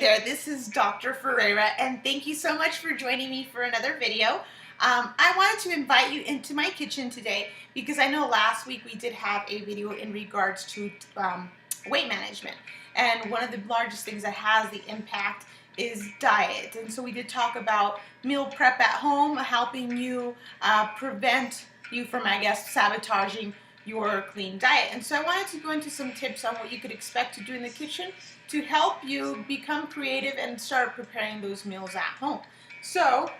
there, this is Dr. Ferreira, and thank you so much for joining me for another video. I wanted to invite you into my kitchen today because I know last week we did have a video in regards to weight management, and one of the largest things that has the impact is diet. And so we did talk about meal prep at home, helping you prevent you from, I guess, sabotaging your clean diet. And so I wanted to go into some tips on what you could expect to do in the kitchen to help you become creative and start preparing those meals at home. So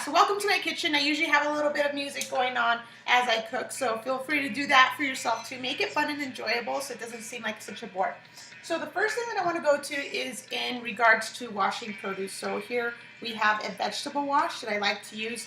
so welcome to my kitchen. I usually have a little bit of music going on as I cook, so feel free to do that for yourself too. Make it fun and enjoyable so it doesn't seem like such a bore. So the first thing that I want to go to is in regards to washing produce. So here we have a vegetable wash that I like to use.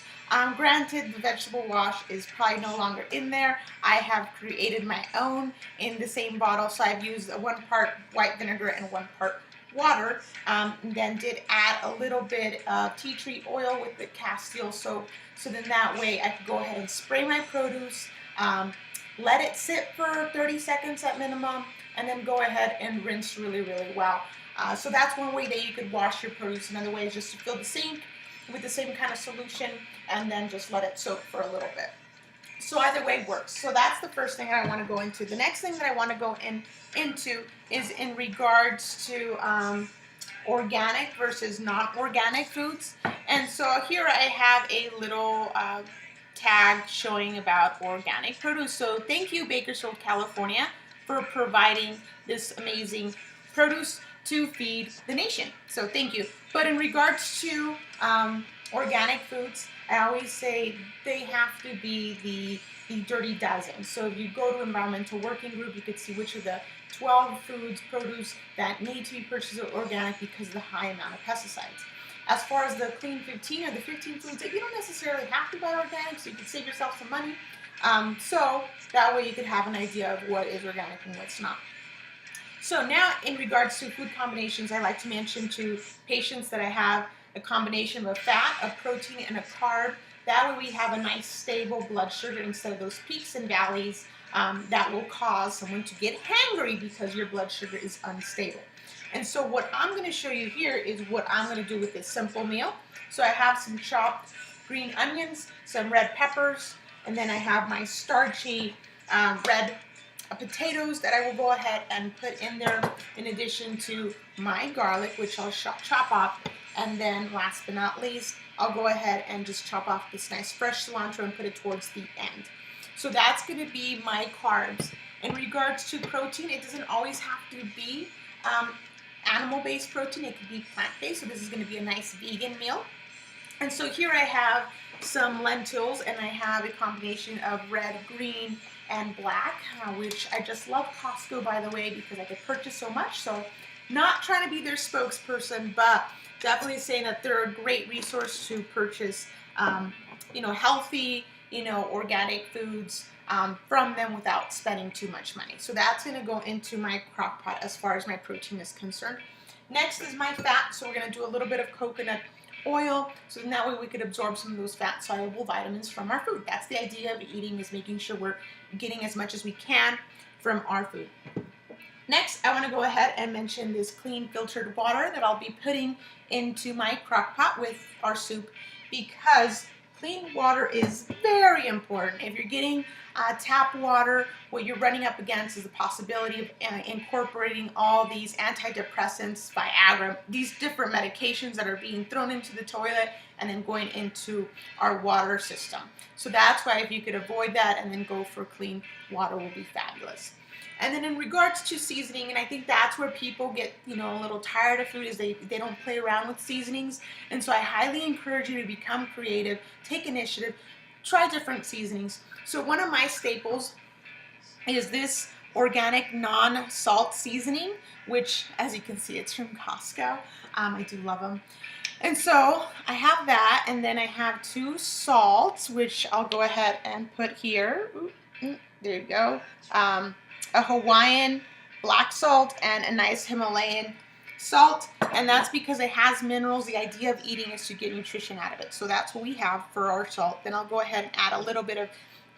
Granted, the vegetable wash is probably no longer in there. I have created my own in the same bottle, so I've used 1 part white vinegar and 1 part water, and then did add a little bit of tea tree oil with the Castile soap, so then that way I could go ahead and spray my produce, let it sit for 30 seconds at minimum, and then go ahead and rinse really, really well. So that's one way that you could wash your produce. Another way is just to fill the sink with the same kind of solution and then just let it soak for a little bit. So either way works. So that's the first thing I want to go into. The next thing that I want to go into is in regards to organic versus non-organic foods. And so here I have a little tag showing about organic produce. So thank you, Bakersfield, California, for providing this amazing produce to feed the nation. So thank you. But in regards to organic foods, I always say they have to be the dirty dozen. So if you go to Environmental Working Group, you could see which of the 12 foods, produce that need to be purchased are organic because of the high amount of pesticides. As far as the Clean 15 or the 15 foods that you don't necessarily have to buy organic, so you can save yourself some money. So that way you could have an idea of what is organic and what's not. So now in regards to food combinations, I like to mention to patients that I have a combination of a fat, a protein, and a carb. That way we have a nice stable blood sugar instead of those peaks and valleys that will cause someone to get hangry because your blood sugar is unstable. And so what I'm going to show you here is what I'm going to do with this simple meal. So I have some chopped green onions, some red peppers, and then I have my starchy red potatoes that I will go ahead and put in there, in addition to my garlic, which I'll chop off. And then last but not least, I'll go ahead and just chop off this nice fresh cilantro and put it towards the end. So that's going to be my carbs. In regards to protein, it doesn't always have to be animal-based protein. It could be plant-based. So this is going to be a nice vegan meal. And so here I have some lentils, and I have a combination of red, green, and black, which I just love Costco, by the way, because I could purchase so much. So not trying to be their spokesperson, but definitely saying that they're a great resource to purchase, healthy, organic foods from them without spending too much money. So that's going to go into my crock pot as far as my protein is concerned. Next is my fat. So we're going to do a little bit of coconut oil, so in that way we could absorb some of those fat soluble vitamins from our food. That's the idea of eating, is making sure we're getting as much as we can from our food. Next, I want to go ahead and mention this clean filtered water that I'll be putting into my crock pot with our soup, because clean water is very important. If you're getting tap water, what you're running up against is the possibility of incorporating all these antidepressants, Viagra, these different medications that are being thrown into the toilet and then going into our water system. So that's why if you could avoid that and then go for clean water will be fabulous. And then in regards to seasoning, and I think that's where people get, a little tired of food, is they don't play around with seasonings. And so I highly encourage you to become creative, take initiative, try different seasonings. So one of my staples is this organic non-salt seasoning, which, as you can see, it's from Costco. I do love them. And so I have that, and then I have 2 salts, which I'll go ahead and put here. There you go. A Hawaiian black salt and a nice Himalayan salt, and that's because it has minerals. The idea of eating is to get nutrition out of it. So that's what we have for our salt. Then I'll go ahead and add a little bit of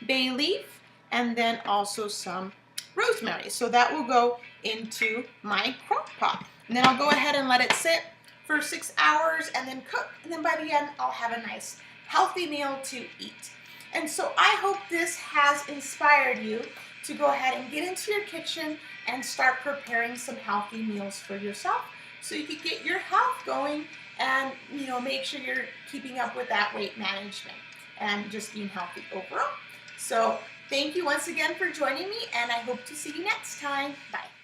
bay leaf and then also some rosemary. So that will go into my crock pot. And then I'll go ahead and let it sit for 6 hours and then cook. And then by the end, I'll have a nice healthy meal to eat. And so I hope this has inspired you to go ahead and get into your kitchen and start preparing some healthy meals for yourself so you can get your health going and make sure you're keeping up with that weight management and just being healthy overall. So thank you once again for joining me, and I hope to see you next time. Bye.